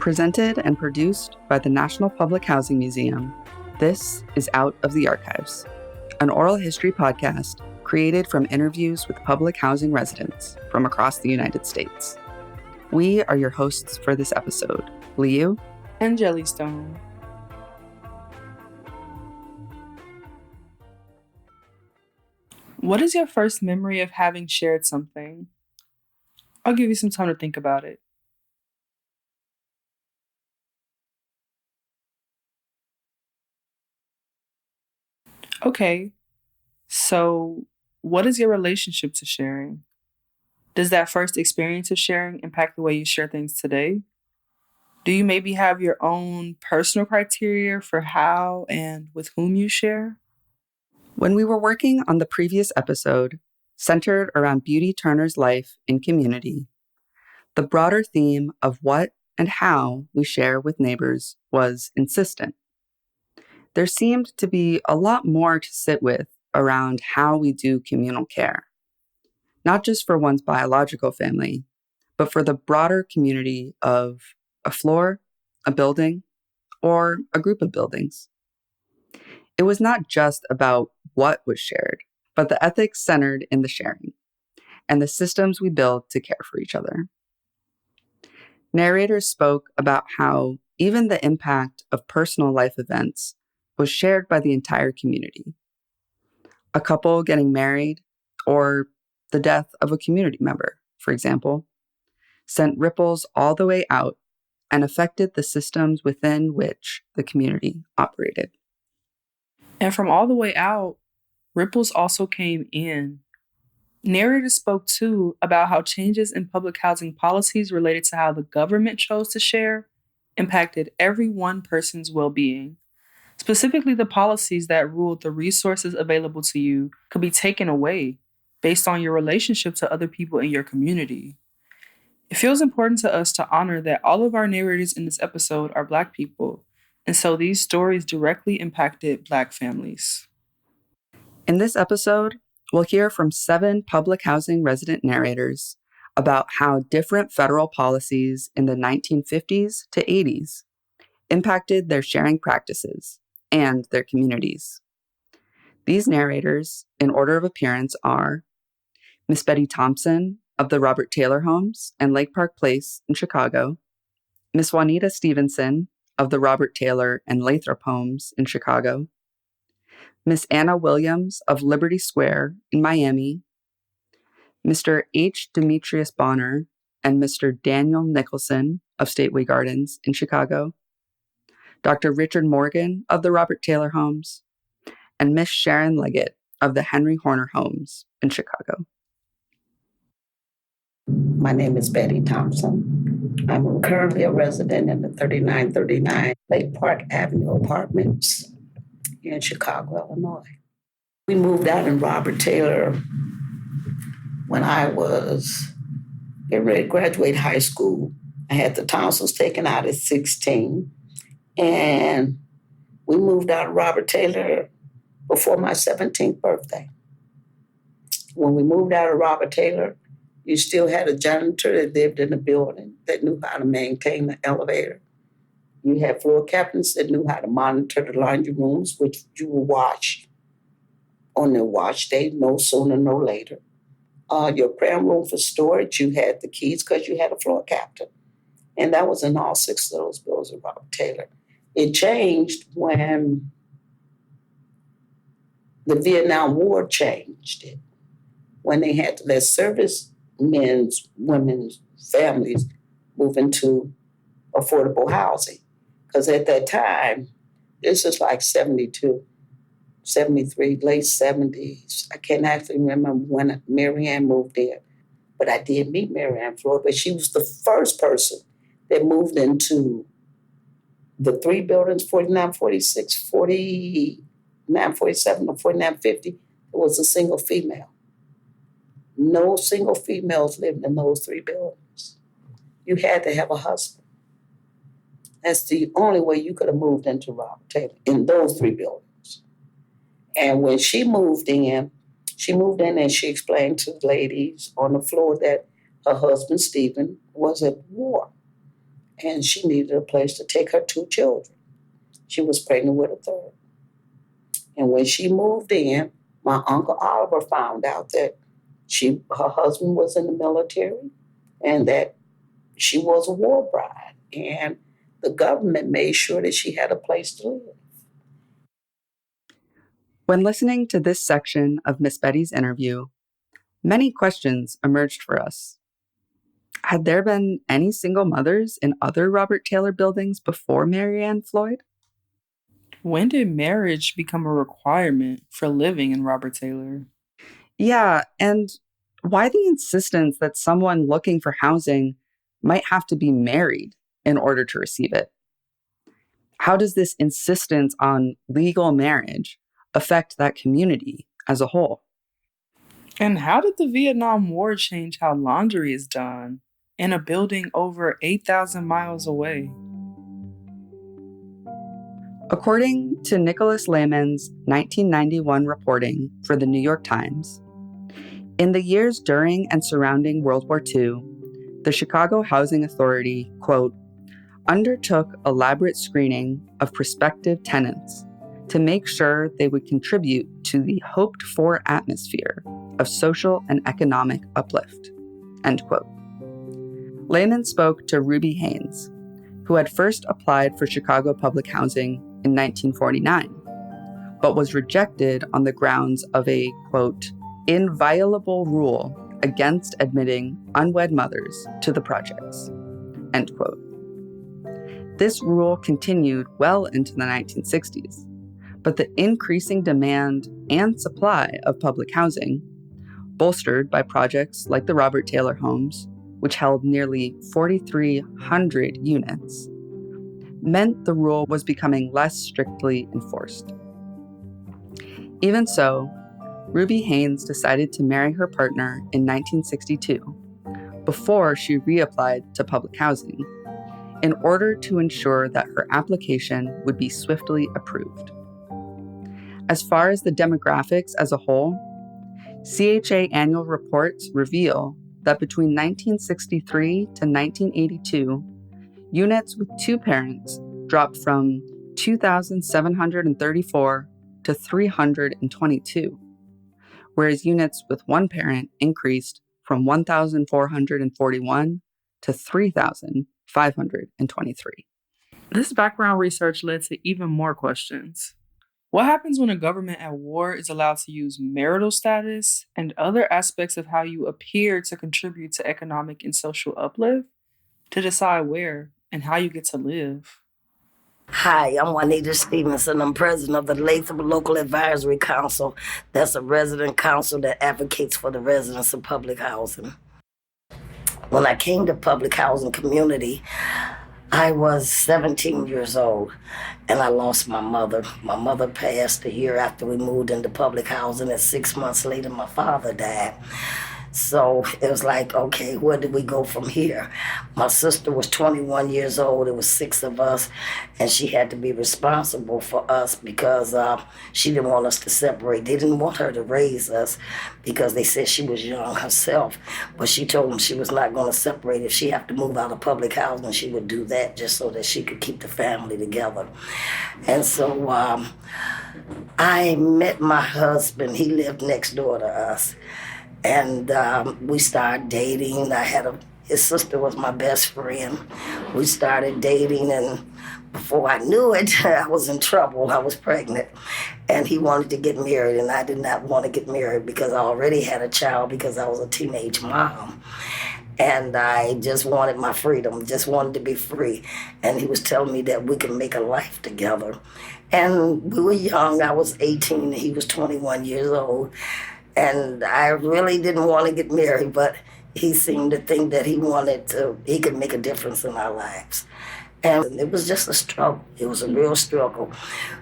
Presented and produced by the National Public Housing Museum, this is Out of the Archives, an oral history podcast created from interviews with public housing residents from across the United States. We are your hosts for this episode, Liu and Jellystone. What is your first memory of having shared something? I'll give you some time to think about it. Okay, so what is your relationship to sharing? Does that first experience of sharing impact the way you share things today? Do you maybe have your own personal criteria for how and with whom you share? When we were working on the previous episode, centered around Beauty Turner's life in community, the broader theme of what and how we share with neighbors was insistent. There seemed to be a lot more to sit with around how we do communal care, not just for one's biological family, but for the broader community of a floor, a building, or a group of buildings. It was not just about what was shared, but the ethics centered in the sharing and the systems we build to care for each other. Narrators spoke about how even the impact of personal life events was shared by the entire community. A couple getting married, or the death of a community member, for example, sent ripples all the way out and affected the systems within which the community operated. And from all the way out, ripples also came in. Narrators spoke too about how changes in public housing policies related to how the government chose to share impacted every one person's well-being. Specifically, the policies that ruled the resources available to you could be taken away based on your relationship to other people in your community. It feels important to us to honor that all of our narrators in this episode are Black people, and so these stories directly impacted Black families. In this episode, we'll hear from 7 public housing resident narrators about how different federal policies in the 1950s to 80s impacted their sharing practices and their communities. These narrators, in order of appearance, are Miss Betty Thompson of the Robert Taylor Homes and Lake Park Place in Chicago, Miss Juanita Stevenson of the Robert Taylor and Lathrop Homes in Chicago, Miss Anna Williams of Liberty Square in Miami, Mr. H. Demetrius Bonner and Mr. Daniel Nicholson of Stateway Gardens in Chicago, Dr. Richard Morgan of the Robert Taylor Homes, and Miss Sharon Leggett of the Henry Horner Homes in Chicago. My name is Betty Thompson. I'm currently a resident in the 3939 Lake Park Avenue Apartments here in Chicago, Illinois. We moved out in Robert Taylor when I was getting ready to graduate high school. I had the tonsils taken out at 16. And we moved out of Robert Taylor before my 17th birthday. When we moved out of Robert Taylor, you still had a janitor that lived in the building that knew how to maintain the elevator. You had floor captains that knew how to monitor the laundry rooms, which you would wash on their wash day, no sooner, no later. Your cram room for storage, you had the keys because you had a floor captain. And that was in all 6 of those buildings in Robert Taylor. It changed when the Vietnam War changed it, when they had to let servicemen's, women's families move into affordable housing. Because at that time, this is like 72, 73, late 70s. I can't actually remember when Mary Ann moved in, but I did meet Mary Ann Floyd, but she was the first person that moved into the 3 buildings, 4946, 4947, or 4950. It was a single female. No single females lived in those 3 buildings. You had to have a husband. That's the only way you could have moved into Robert Taylor, in those 3 buildings. And when she moved in and she explained to the ladies on the floor that her husband, Stephen, was at war. and she needed a place to take her 2 children. She was pregnant with a third. And when she moved in, my Uncle Oliver found out that her husband was in the military and that she was a war bride. And the government made sure that she had a place to live. When listening to this section of Miss Betty's interview, many questions emerged for us. Had there been any single mothers in other Robert Taylor buildings before Mary Ann Floyd? When did marriage become a requirement for living in Robert Taylor? Yeah, and why the insistence that someone looking for housing might have to be married in order to receive it? How does this insistence on legal marriage affect that community as a whole? And how did the Vietnam War change how laundry is done in a building over 8,000 miles away? According to Nicholas Lehman's 1991 reporting for the New York Times, in the years during and surrounding World War II, the Chicago Housing Authority, quote, undertook elaborate screening of prospective tenants to make sure they would contribute to the hoped-for atmosphere of social and economic uplift, end quote. Lehman spoke to Ruby Haynes, who had first applied for Chicago public housing in 1949, but was rejected on the grounds of a, quote, inviolable rule against admitting unwed mothers to the projects, end quote. This rule continued well into the 1960s, but the increasing demand and supply of public housing, bolstered by projects like the Robert Taylor homes, which held nearly 4,300 units, meant the rule was becoming less strictly enforced. Even so, Ruby Haynes decided to marry her partner in 1962, before she reapplied to public housing, in order to ensure that her application would be swiftly approved. As far as the demographics as a whole, CHA annual reports reveal that between 1963 to 1982, units with 2 parents dropped from 2,734 to 322, whereas units with 1 parent increased from 1,441 to 3,523. This background research led to even more questions. What happens when a government at war is allowed to use marital status and other aspects of how you appear to contribute to economic and social uplift to decide where and how you get to live? Hi, I'm Juanita Stevenson. I'm president of the Latham Local Advisory Council. That's a resident council that advocates for the residents of public housing. When I came to public housing community, I was 17 years old and I lost my mother. My mother passed a year after we moved into public housing, and 6 months later, my father died. So it was like, okay, where do we go from here? My sister was 21 years old. It was 6 of us, and she had to be responsible for us because she didn't want us to separate. They didn't want her to raise us because they said she was young herself. But she told them she was not going to separate. If she had to move out of public housing, she would do that just so that she could keep the family together. And so I met my husband. He lived next door to us. And we started dating. His sister was my best friend. We started dating, and before I knew it, I was in trouble. I was pregnant, and he wanted to get married, and I did not want to get married because I already had a child because I was a teenage mom. And I just wanted my freedom, just wanted to be free. And he was telling me that we could make a life together. And we were young. I was 18, and he was 21 years old. And I really didn't want to get married, but he seemed to think that he could make a difference in our lives. And it was just a struggle. It was a real struggle.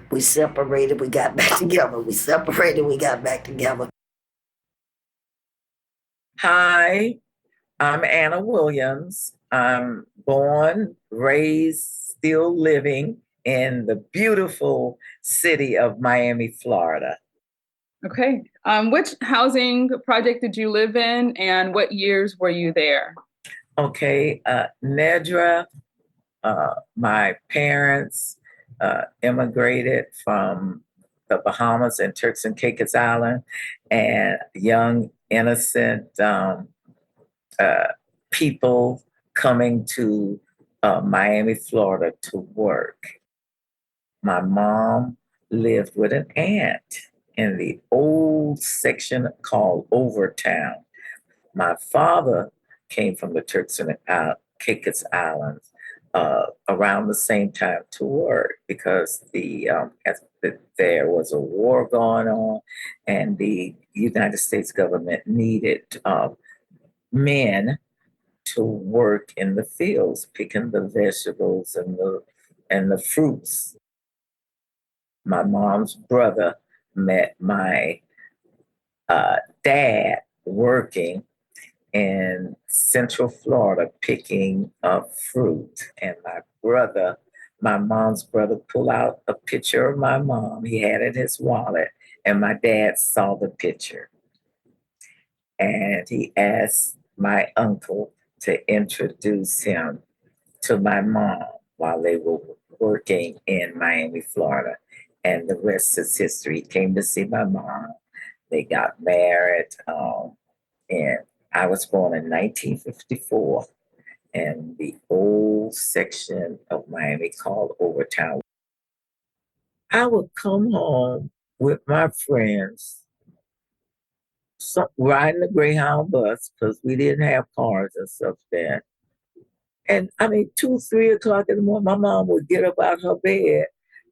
We separated, we got back together. We separated, we got back together. Hi, I'm Anna Williams. I'm born, raised, still living in the beautiful city of Miami, Florida. Okay. Which housing project did you live in, and what years were you there? Okay, Nedra My parents immigrated from the Bahamas and Turks and Caicos Island, and young, innocent uh, people coming to Miami, Florida to work. My mom lived with an aunt in the old section called Overtown. My father came from the Turks and Caicos Islands around the same time to work because there was a war going on, and the United States government needed men to work in the fields, picking the vegetables and the fruits. My mom's brother met my dad working in Central Florida picking up fruit. And my mom's brother, pulled out a picture of my mom. He had it in his wallet, and my dad saw the picture. And he asked my uncle to introduce him to my mom while they were working in Miami, Florida. And the rest is history. He came to see my mom. They got married. And I was born in 1954 in the old section of Miami called Overtown. I would come home with my friends, riding the Greyhound bus because we didn't have cars and stuff then. And I mean, 2, 3 o'clock in the morning, my mom would get up out her bed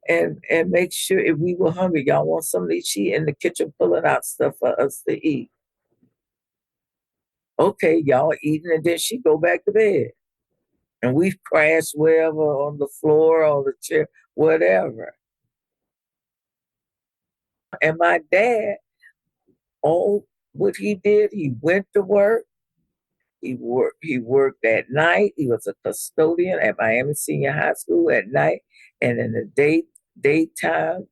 and make sure if we were hungry, y'all want something to eat, she in the kitchen pulling out stuff for us to eat. Okay, y'all eating, and then she go back to bed. And we crashed wherever on the floor, on the chair, whatever. And my dad, what he did, he went to work. He worked at night. He was a custodian at Miami Senior High School at night. And in the daytime,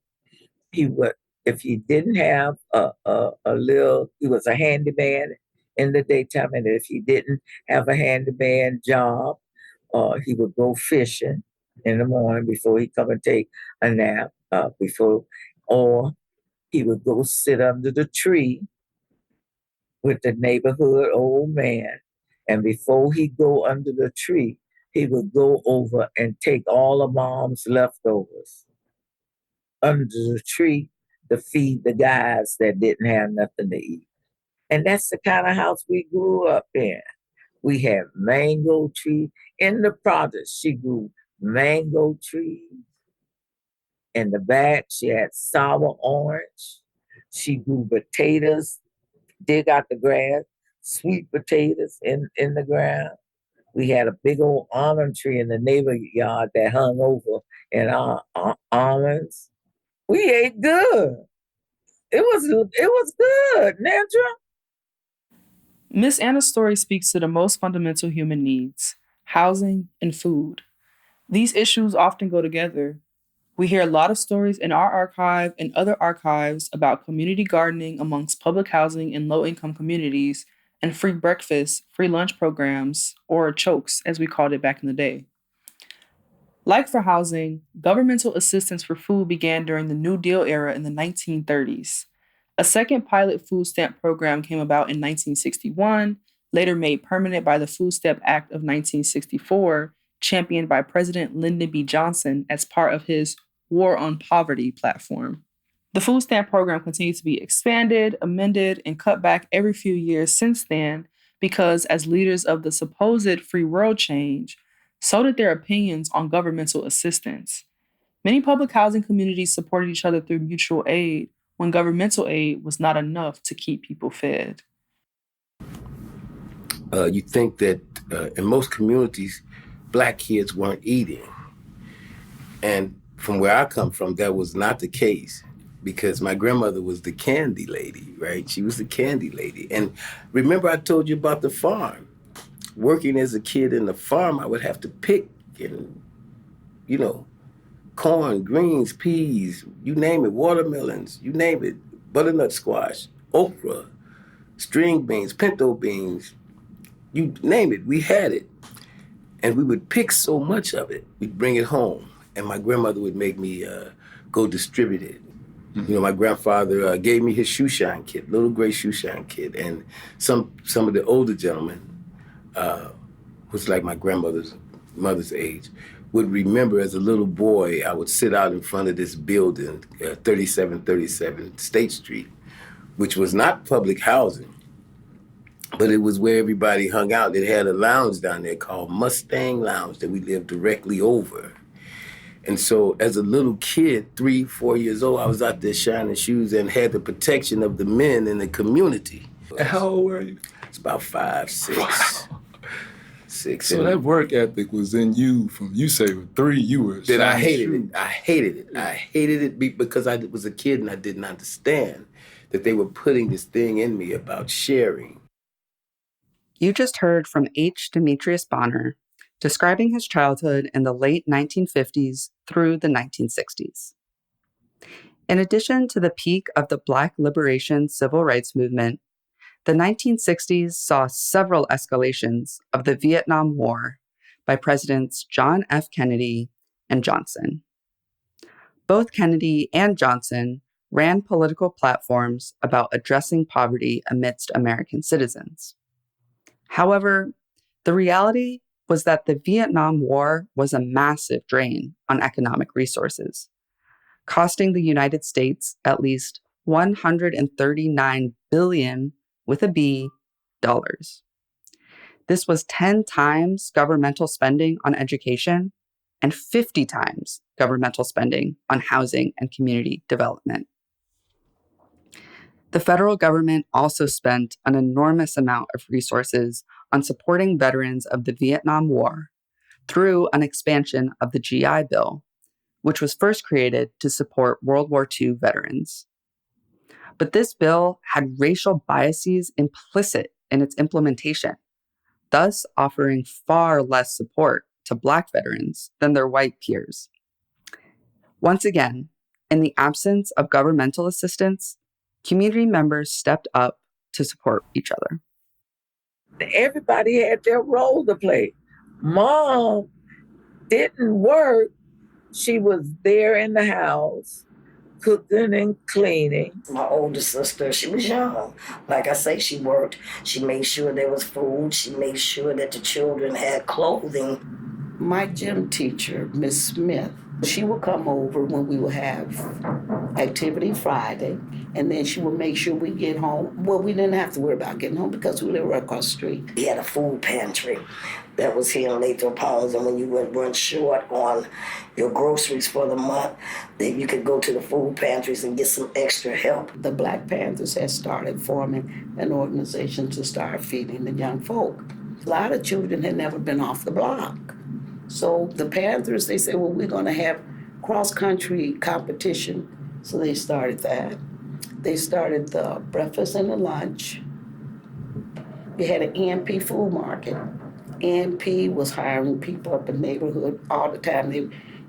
he would, if he didn't have he was a handyman in the daytime. And if he didn't have a handyman job, he would go fishing in the morning before he come and take a nap. Or he would go sit under the tree with the neighborhood old man, and before he go under the tree, he would go over and take all of mom's leftovers under the tree to feed the guys that didn't have nothing to eat. And that's the kind of house we grew up in. We had mango trees. In the projects, she grew mango trees. In the back, she had sour orange. She grew potatoes, dig out the grass, sweet potatoes in the ground. We had a big old almond tree in the neighbor yard that hung over in our almonds. We ate good. It was good, Nandra. Miss Anna's story speaks to the most fundamental human needs: housing and food. These issues often go together. We hear a lot of stories in our archive and other archives about community gardening amongst public housing in low income communities and free breakfast, free lunch programs, or chokes, as we called it back in the day. Like for housing, governmental assistance for food began during the New Deal era in the 1930s. A second pilot food stamp program came about in 1961, later made permanent by the Food Stamp Act of 1964, championed by President Lyndon B. Johnson as part of his War on Poverty platform. The food stamp program continued to be expanded, amended, and cut back every few years since then because, as leaders of the supposed free world change, so did their opinions on governmental assistance. Many public housing communities supported each other through mutual aid when governmental aid was not enough to keep people fed. You think that in most communities, black kids weren't eating. And from where I come from, that was not the case because my grandmother was the candy lady, right? She was the candy lady. And remember I told you about the farm. Working as a kid in the farm, I would have to pick and, you know, corn, greens, peas, you name it, watermelons, you name it, butternut squash, okra, string beans, pinto beans, you name it, we had it. And we would pick so much of it, we'd bring it home, and my grandmother would make me go distribute it. You know, my grandfather gave me his shoe shine kit, little gray shoe shine kit, and some of the older gentlemen, who's like my mother's age, would remember as a little boy, I would sit out in front of this building, 3737 State Street, which was not public housing, but it was where everybody hung out. It had a lounge down there called Mustang Lounge that we lived directly over. And so as a little kid, 3, 4 years old, I was out there shining shoes and had the protection of the men in the community. And how old were you? It's about 5, 6. Wow. 6. So that work ethic was in you from, you say, with 3, you were That I hated shoes. it. I hated it. I hated it because I was a kid and I didn't understand that they were putting this thing in me about sharing. You just heard from H. Demetrius Bonner, describing his childhood in the late 1950s through the 1960s. In addition to the peak of the Black liberation civil rights movement, the 1960s saw several escalations of the Vietnam War by Presidents John F. Kennedy and Johnson. Both Kennedy and Johnson ran political platforms about addressing poverty amidst American citizens. However, the reality was that the Vietnam War was a massive drain on economic resources, costing the United States at least $139 billion with a B dollars. This was 10 times governmental spending on education and 50 times governmental spending on housing and community development. The federal government also spent an enormous amount of resources on supporting veterans of the Vietnam War through an expansion of the GI Bill, which was first created to support World War II veterans. But this bill had racial biases implicit in its implementation, thus offering far less support to Black veterans than their white peers. Once again, in the absence of governmental assistance, community members stepped up to support each other. Everybody had their role to play. Mom didn't work. She was there in the house, cooking and cleaning. My older sister, she was young. Like I say, she worked. She made sure there was food. She made sure that the children had clothing. My gym teacher, Miss Smith, she would come over when we would have activity Friday, and then she would make sure we get home. Well, we didn't have to worry about getting home because we lived right across the street. We had a food pantry that was here in Lathrop Homes, and when you went run short on your groceries for the month, then you could go to the food pantries and get some extra help. The Black Panthers had started forming an organization to start feeding the young folk. A lot of children had never been off the block. So the Panthers, they said, well, we're going to have cross-country competition. So they started that. They started the breakfast and the lunch. We had an EMP food market. EMP was hiring people up in the neighborhood all the time.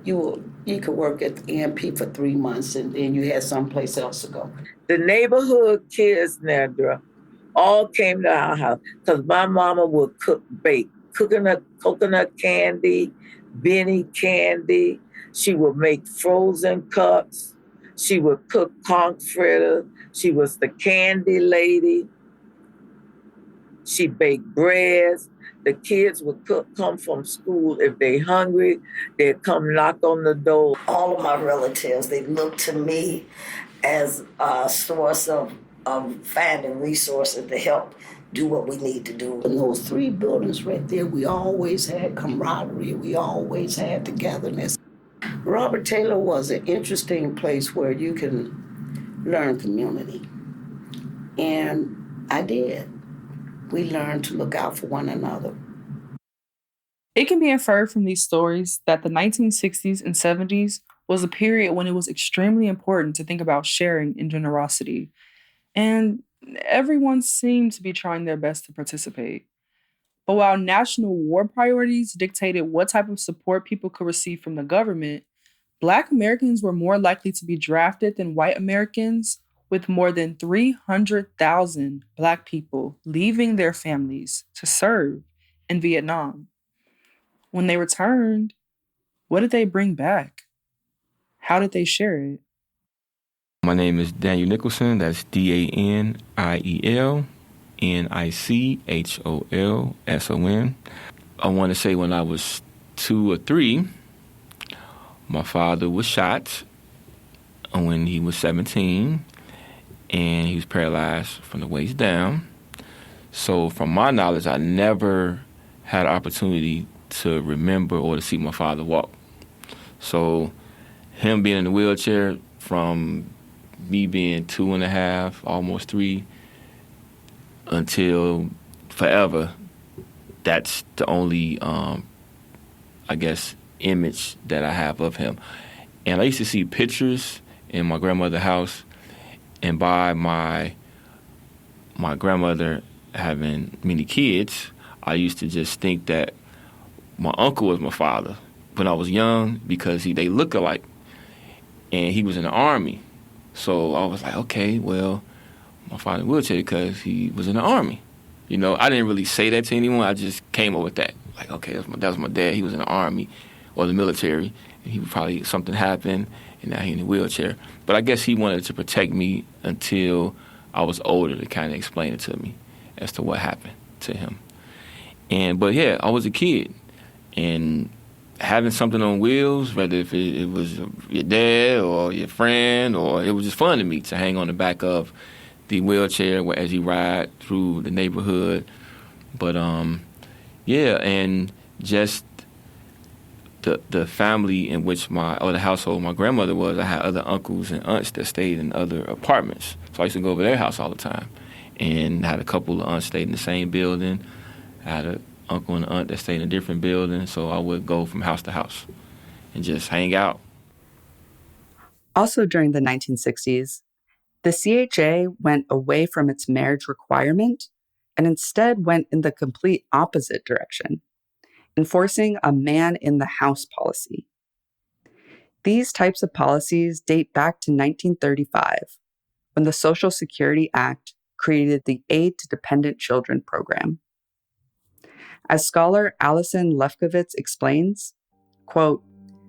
You could work at the EMP for 3 months, and then you had someplace else to go. The neighborhood kids, Nedra, all came to our house because my mama would bake coconut candy, Benny candy. She would make frozen cups. She would cook conch fritters. She was the candy lady. She baked breads. The kids would come from school. If they hungry, they'd come knock on the door. All of my relatives, they looked to me as a source of finding resources to help do what we need to do. In those 3 buildings right there, we always had camaraderie. We always had togetherness. Robert Taylor was an interesting place where you can learn community. And I did. We learned to look out for one another. It can be inferred from these stories that the 1960s and 70s was a period when it was extremely important to think about sharing and generosity. And everyone seemed to be trying their best to participate. But while national war priorities dictated what type of support people could receive from the government, Black Americans were more likely to be drafted than white Americans, with more than 300,000 Black people leaving their families to serve in Vietnam. When they returned, what did they bring back? How did they share it? My name is Daniel Nicholson. That's DanielNicolson. I want to say when I was 2 or 3, my father was shot when he was 17, and he was paralyzed from the waist down. So from my knowledge, I never had an opportunity to remember or to see my father walk. So him being in the wheelchair from me being 2.5, almost 3, until forever, that's the only, image that I have of him. And I used to see pictures in my grandmother's house, and by my grandmother having many kids, I used to just think that my uncle was my father when I was young because they look alike, and he was in the Army. So I was like, okay, well, my father in a wheelchair because he was in the Army. You know, I didn't really say that to anyone. I just came up with that. Like, okay, that was my dad. He was in the Army or the military, and he would probably, something happened, and now he's in a wheelchair. But I guess he wanted to protect me until I was older to kind of explain it to me as to what happened to him. But yeah, I was a kid, and having something on wheels, whether if it was your dad or your friend, or it was just fun to me to hang on the back of the wheelchair as you ride through the neighborhood. But yeah, and just the family in which the household my grandmother was, I had other uncles and aunts that stayed in other apartments. So I used to go over their house all the time. And I had a couple of aunts stayed in the same building. I had an uncle and an aunt that stayed in a different building. So I would go from house to house and just hang out. Also during the 1960s, the CHA went away from its marriage requirement and instead went in the complete opposite direction, enforcing a man in the house policy. These types of policies date back to 1935, when the Social Security Act created the Aid to Dependent Children program. As scholar Alison Lefkowitz explains, quote,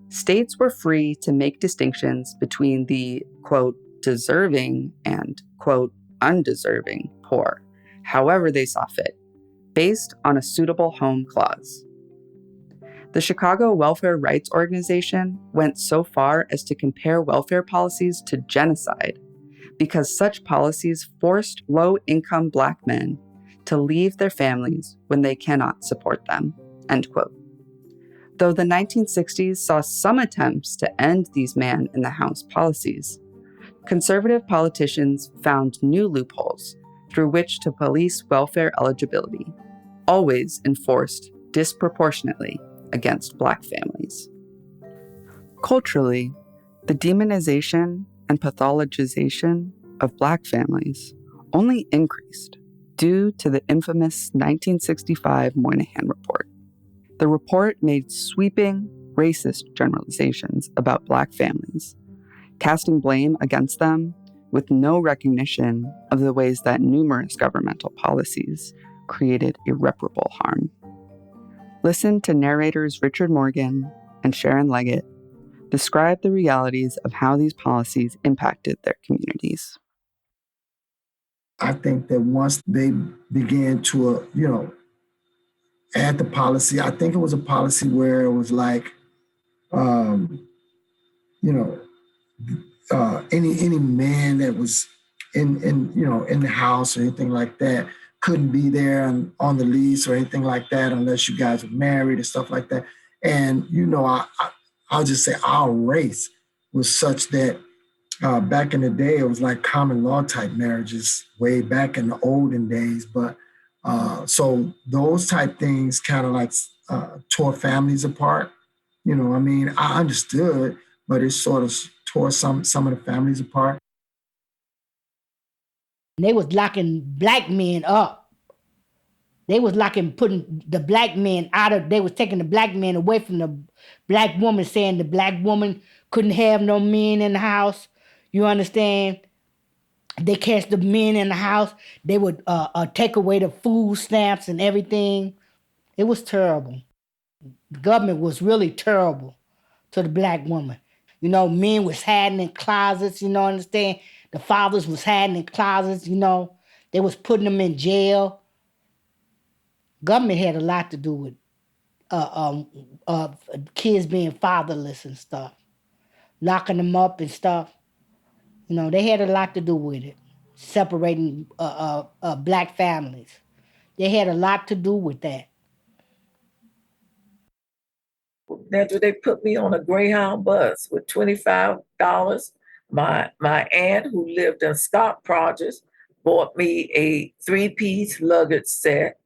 states were free to make distinctions between the, quote, deserving and, quote, undeserving poor, however they saw fit, based on a suitable home clause. The Chicago Welfare Rights Organization went so far as to compare welfare policies to genocide because such policies forced low-income Black men to leave their families when they cannot support them, end quote. Though the 1960s saw some attempts to end these man-in-the-house policies, conservative politicians found new loopholes through which to police welfare eligibility, always enforced disproportionately against Black families. Culturally, the demonization and pathologization of Black families only increased due to the infamous 1965 Moynihan Report. The report made sweeping, racist generalizations about Black families, casting blame against them with no recognition of the ways that numerous governmental policies created irreparable harm. Listen to narrators Richard Morgan and Sharon Leggett describe the realities of how these policies impacted their communities. I think that once they began to, add the policy, I think it was a policy where it was like, any man that was in the house or anything like that couldn't be there on the lease or anything like that unless you guys were married and stuff like that. And I'll just say our race was such that back in the day it was like common law type marriages way back in the olden days. But so those type things kind of like tore families apart. I understood, but it sort of tore some of the families apart. They was locking Black men up. They was putting the Black men they was taking the Black men away from the Black woman, saying the Black woman couldn't have no men in the house. You understand? They catch the men in the house. They would take away the food stamps and everything. It was terrible. The government was really terrible to the black woman. You know, men was hiding in closets, you know, understand? The fathers was hiding in closets, you know. They was putting them in jail. Government had a lot to do with kids being fatherless and stuff, locking them up and stuff. You know, they had a lot to do with it, separating black families. They had a lot to do with that. After they put me on a Greyhound bus with $25. My aunt, who lived in Scott Projects, bought me a 3-piece luggage set.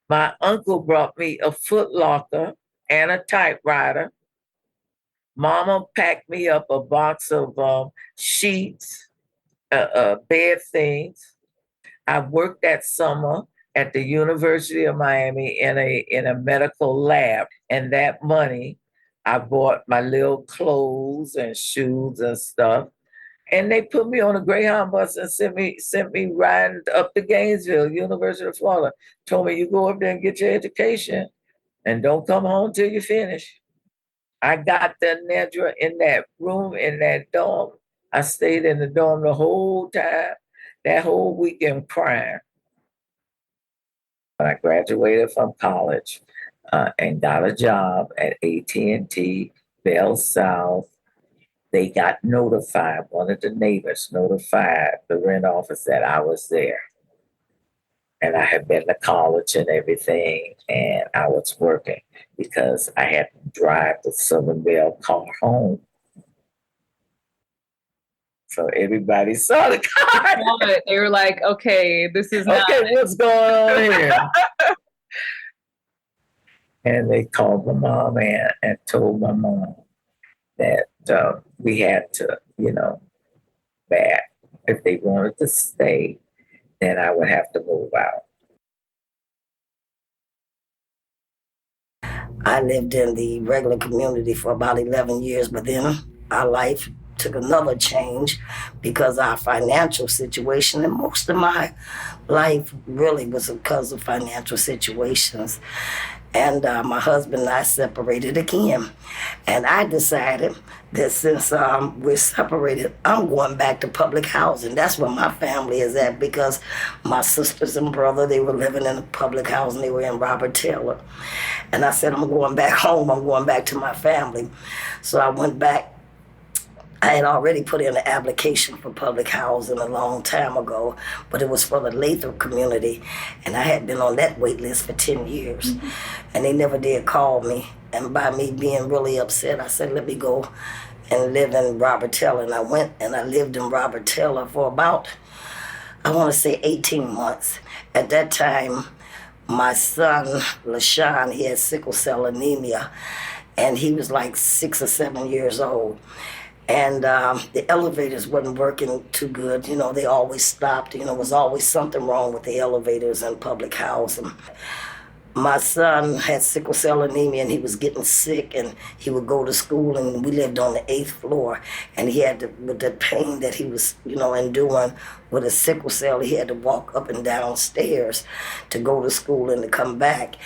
My uncle brought me a Foot Locker and a typewriter. Mama packed me up a box of sheets, bed things. I worked that summer at the University of Miami in a medical lab, and that money, I bought my little clothes and shoes and stuff. And they put me on a Greyhound bus and sent me riding up to Gainesville, University of Florida. Told me, you go up there and get your education and don't come home till you finish. I got the Nedra in that room, in that dorm. I stayed in the dorm the whole time, that whole weekend crying. I graduated from college and got a job at AT&T, Bell South. They got notified, one of the neighbors notified the rent office that I was there. And I had been to college and everything, and I was working because I had to drive the Southern Bell car home. So everybody saw the car. They were like, okay, this is not... Okay, what's going on here? And they called my mom and told my mom that we had to, that if they wanted to stay, then I would have to move out. I lived in the regular community for about 11 years, but then our life took another change because our financial situation, and most of my life really was because of financial situations. And my husband and I separated again. And I decided that since we're separated, I'm going back to public housing. That's where my family is at, because my sisters and brother, they were living in public housing. They were in Robert Taylor. And I said, I'm going back home. I'm going back to my family. So I went back. I had already put in an application for public housing a long time ago, but it was for the Lathrop community, and I had been on that wait list for 10 years, and they never did call me. And by me being really upset, I said, let me go and live in Robert Taylor. And I went and I lived in Robert Taylor for about, I want to say 18 months. At that time, my son, LaShawn, he had sickle cell anemia, and he was like 6 or 7 years old. And the elevators wasn't working too good. You know, they always stopped. You know, there was always something wrong with the elevators in public housing. My son had sickle cell anemia, and he was getting sick, and he would go to school, and we lived on the 8th floor, and he had to, with the pain that he was, enduring with a sickle cell, he had to walk up and down stairs to go to school and to come back.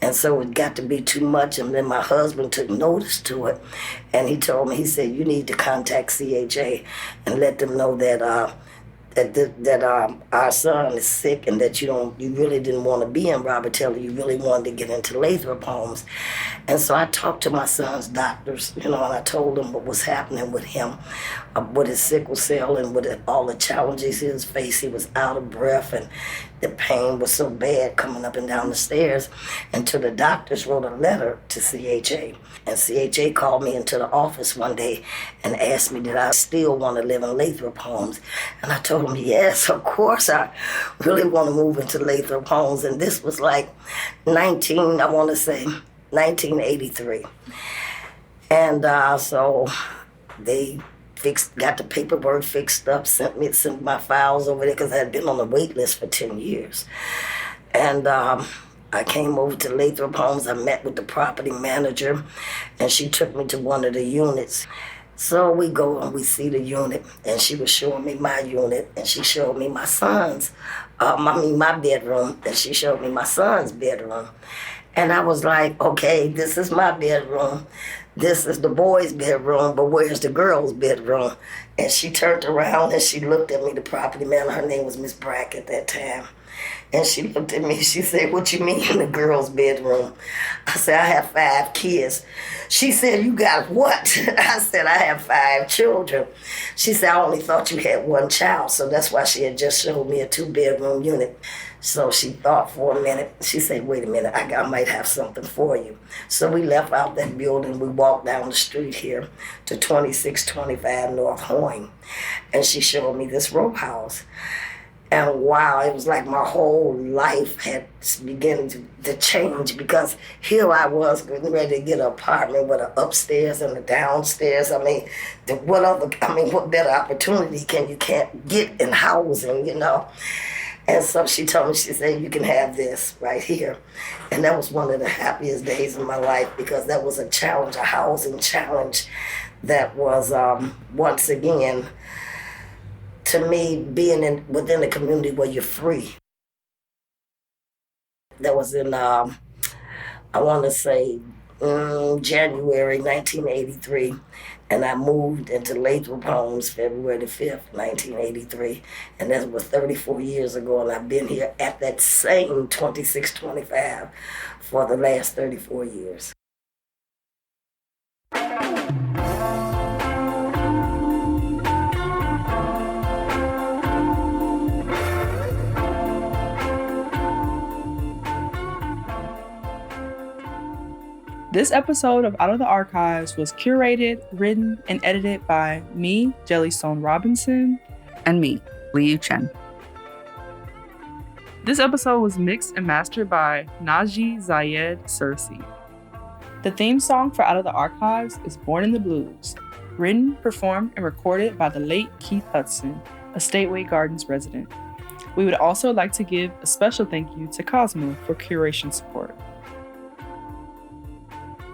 And so it got to be too much, and then my husband took notice to it, and he told me, he said, you need to contact CHA and let them know that our son is sick, and that you really didn't want to be in Robert Taylor. You really wanted to get into Lathrop Homes. And so I talked to my son's doctors, and I told them what was happening with him, with his sickle cell and with all the challenges he was facing. He was out of breath, and the pain was so bad coming up and down the stairs. And so the doctors wrote a letter to CHA. And CHA called me into the office one day and asked me, did I still want to live in Lathrop Homes? And I told them, yes, of course, I really want to move into Lathrop Homes. And this was like 1983. And so they got the paperwork fixed up, sent my files over there, because I had been on the wait list for 10 years. And I came over to Lathrop Homes. I met with the property manager, and she took me to one of the units. So we go and we see the unit, and she was showing me my unit, and she showed me my son's, my bedroom, and she showed me my son's bedroom. And I was like, okay, this is my bedroom. This is the boys' bedroom, but where's the girls' bedroom? And she turned around and she looked at me, the property man. Her name was Miss Brack at that time. And she looked at me, she said, what you mean in the girls' bedroom? I said, I have 5 kids. She said, you got what? I said, I have 5 children. She said, I only thought you had 1 child. So that's why she had just showed me a 2-bedroom unit. So she thought for a minute. She said, wait a minute, I might have something for you. So we left out that building. We walked down the street here to 2625 North Hoyne. And she showed me this row house. And wow, it was like my whole life had begun to change, because here I was getting ready to get an apartment with an upstairs and a downstairs. I mean, what better opportunity can't get in housing, you know? And so she told me, she said, you can have this right here. And that was one of the happiest days of my life, because that was a challenge, a housing challenge that was, once again, to me, being within a community where you're free. That was in, I want to say, January 1983. And I moved into Lathrop Homes February the 5th, 1983. And that was 34 years ago. And I've been here at that same 2625 for the last 34 years. This episode of Out of the Archives was curated, written, and edited by me, Jellystone Robinson. And me, Liu Chen. This episode was mixed and mastered by Naji Zayed Sersi. The theme song for Out of the Archives is Born in the Blues, written, performed, and recorded by the late Keith Hudson, a Stateway Gardens resident. We would also like to give a special thank you to Cosmo for curation support.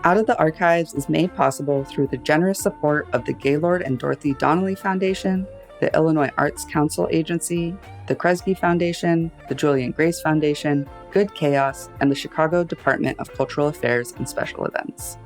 Out of the Archives is made possible through the generous support of the Gaylord and Dorothy Donnelly Foundation, the Illinois Arts Council Agency, the Kresge Foundation, the Julian Grace Foundation, Good Chaos, and the Chicago Department of Cultural Affairs and Special Events.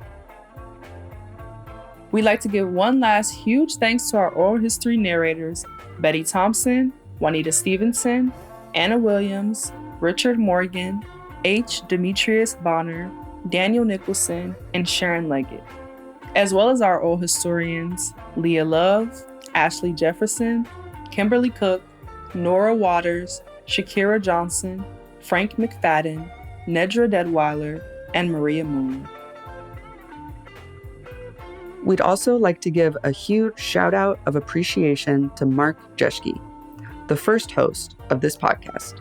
We'd like to give one last huge thanks to our oral history narrators, Betty Thompson, Juanita Stevenson, Anna Williams, Richard Morgan, H. Demetrius Bonner, Daniel Nicholson, and Sharon Leggett, as well as our oral historians, Leah Love, Ashley Jefferson, Kimberly Cook, Nora Waters, Shakira Johnson, Frank McFadden, Nedra Deadweiler, and Maria Moon. We'd also like to give a huge shout out of appreciation to Mark Jeschke, the first host of this podcast,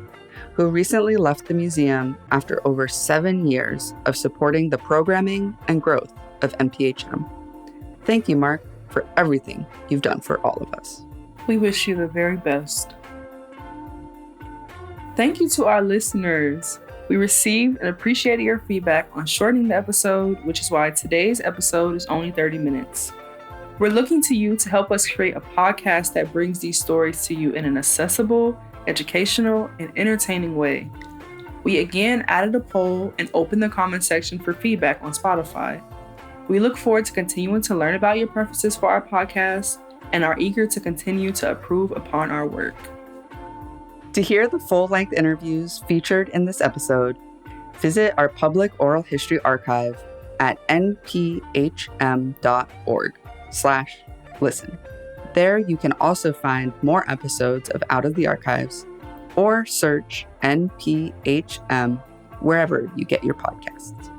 who recently left the museum after over 7 years of supporting the programming and growth of MPHM. Thank you, Mark, for everything you've done for all of us. We wish you the very best. Thank you to our listeners. We received and appreciated your feedback on shortening the episode, which is why today's episode is only 30 minutes. We're looking to you to help us create a podcast that brings these stories to you in an accessible, educational, and entertaining way. We again added a poll and opened the comment section for feedback on Spotify. We look forward to continuing to learn about your preferences for our podcast and are eager to continue to improve upon our work. To hear the full-length interviews featured in this episode, visit our public oral history archive at nphm.org/listen. There you can also find more episodes of Out of the Archives, or search NPHM wherever you get your podcasts.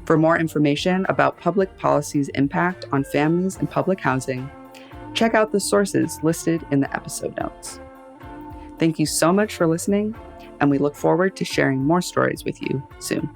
For more information about public policy's impact on families and public housing, check out the sources listed in the episode notes. Thank you so much for listening, and we look forward to sharing more stories with you soon.